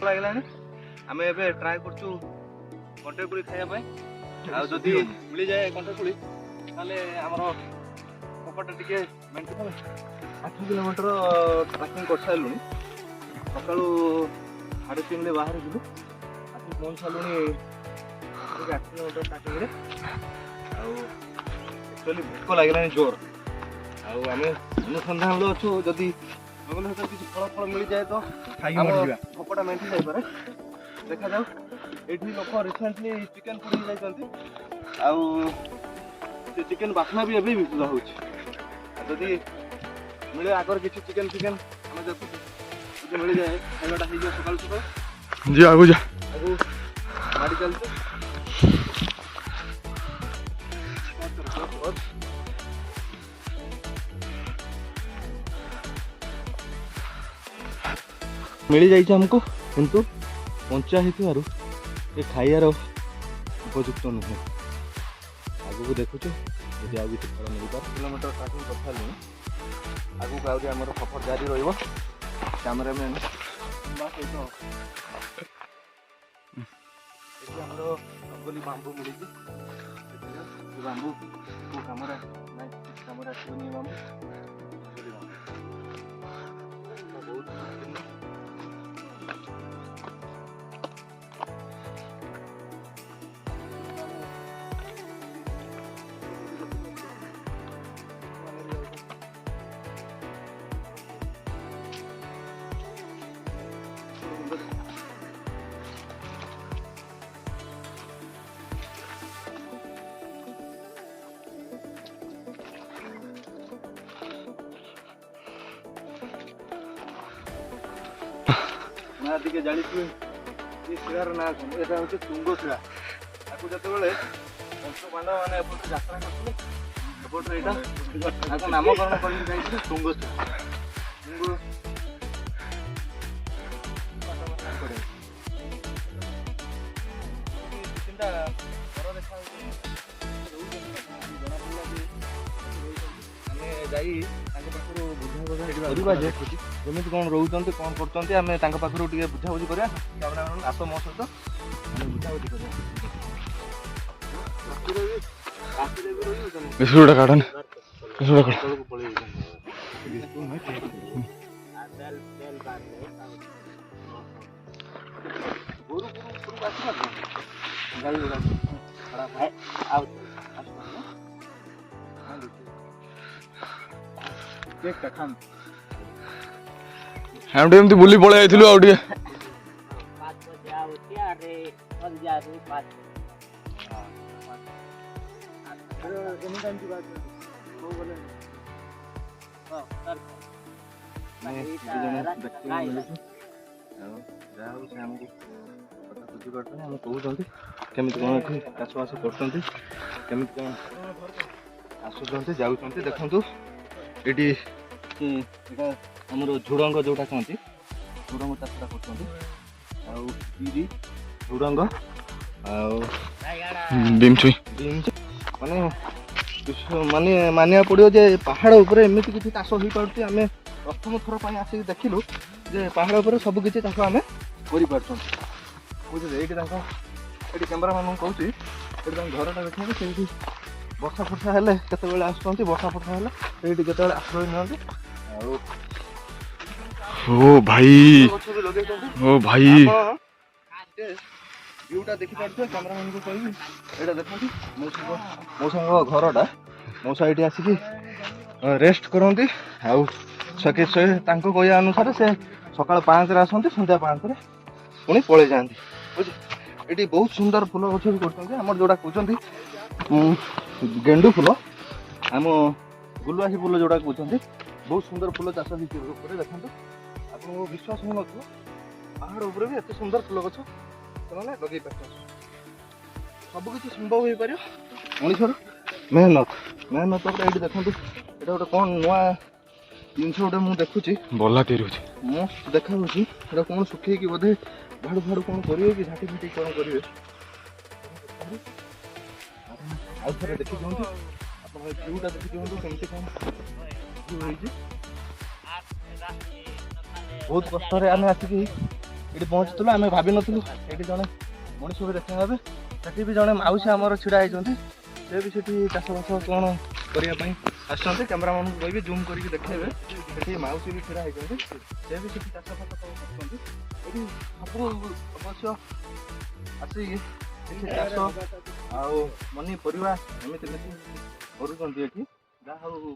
लगे आम ए ट्राए कर कंटेकुड़ी खायापी आदि मिल जाए कंटेकुड़ी आमर पकटा टे मेन्टेन 8 किलोमीटर ट्राकिंग कर सारू सका 3:30 बाहर गलु आठ पहुँच सारूँ 8 किलोमीटर ट्राकिंग एक्चुअली भोक लगे जोर आम अनुसंधान अच्छु जदि किसी फल फल मिल जाए तो भोकटा मेन्टेन जापे देखा जाऊ ये लोक रिसेंटली चिकेन पुरी जाती चिकेन बास्ना भी एवं विपुल होदी मिले आगर किसी चिकेन फिकेन आम देखु मिल जाए खाइबाटा हो सका सका जी आगु जा गाड़ी चलते मिल जाइए हमको किंतु पंचा ये खाइबार उपयुक्त नुहे आगू को देखुचे यदि आगे फल मिल पार किलोमीटर ट्राकिंग कर सारे आगू को आम सफर जारी रैमेरामैन सहित जंगली बांबू मिली बांबू को कम आसनी बांबू ना टे जानी ये शिलार ना कौन यहाँ हूँ तुंग शिला आपको जो पंच पांडव मैंने यात्रा करते नामकरण कर तुंग शिला जमी कौन रोच कौन कर बुझाबुझी करा आस मो सहित बुझाबुझी हम एमती बुली पलि आइलु आउ टिके केमी कौन चाष बास कर आसुँच जाऊँ देखु ये आमर झुड़ंग जोटा कहते झुड़ंग चाषटा कर झुड़ंग माने मानिया पड़ो जे पहाड़ उपर एमती किसी चाष हो पार्टी आम प्रथम थर पर आसिक देखिलु जे पहाड़ उपर सब किसी चाष आम कर कैमेरा मान कहूँ घरटा देखिए वर्षा फर्षा हेले केत आसुँच वर्षा फर्षा हेले ये आश्रय नि ओ भाई व्यूटा देखी पार्थे कैमेरा मैन को कह देखते मौसा घरटा मौसा ये आसिक रेस्ट करती कहया अनुसार से सका 5 आसती सन्ध्या 5 पुणी पलि जाती बुझे ये बहुत सुंदर फूल गछ भी कर जोड़ा कहते गेंडू फूल आम गुलुआसी फूल जोड़ा कहते बहुत सुंदर फूल चाष देखते आपको विश्वास हो पहाड़ उपर भी एत सुंदर फूल गछ से लगे पार सब किसी संभव हो पार मनुष्यर मेहनत ये देखो ये गोटे कौन नुआ जिनस गोटे मुझे देखुची बल्ला तीर मस्त देखा कौन सुखे कि बोधे झाड़ू फाड़ू कौन करेंगे कि झाटी फाटी कौन करेंगे आउ थे देखी दिखाँ आप व्यूटा देखी दिखाँ केमती कौन बहुत कष्ट आम आसिक ଏଠି ପହଞ୍ଚିଥିଲୁ ଆମେ ଭାବିନଥିଲୁ ଏଠି ଜଣେ ମଣିଷ ବି ଦେଖା ହେବେ। ସେଠି ବି ଜଣେ ମାଉସୀ ଆମର ଛିଡ଼ା ହେଇଛନ୍ତି, ସେ ବି ସେଠି ଚାଷବାସ କ'ଣ କରିବା ପାଇଁ ଆସିଛନ୍ତି। କ୍ୟାମେରାମ୍ୟାନକୁ କହିବି ଜୁମ୍ କରିକି ଦେଖେଇବେ, ସେଠି ମାଉସୀ ବି ଛିଡ଼ା ହେଇଛନ୍ତି, ସେ ବି ସେଠି ଚାଷବାସ କରୁଛନ୍ତି। ଏଠି ସବୁ ଅବଶ୍ୟ ଆସିକି କିଛି ଚାଷ ଆଉ ପନିପରିବା ଏମିତି କିଛି କରୁଛନ୍ତି ଏଠି, ଯାହା ହଉ।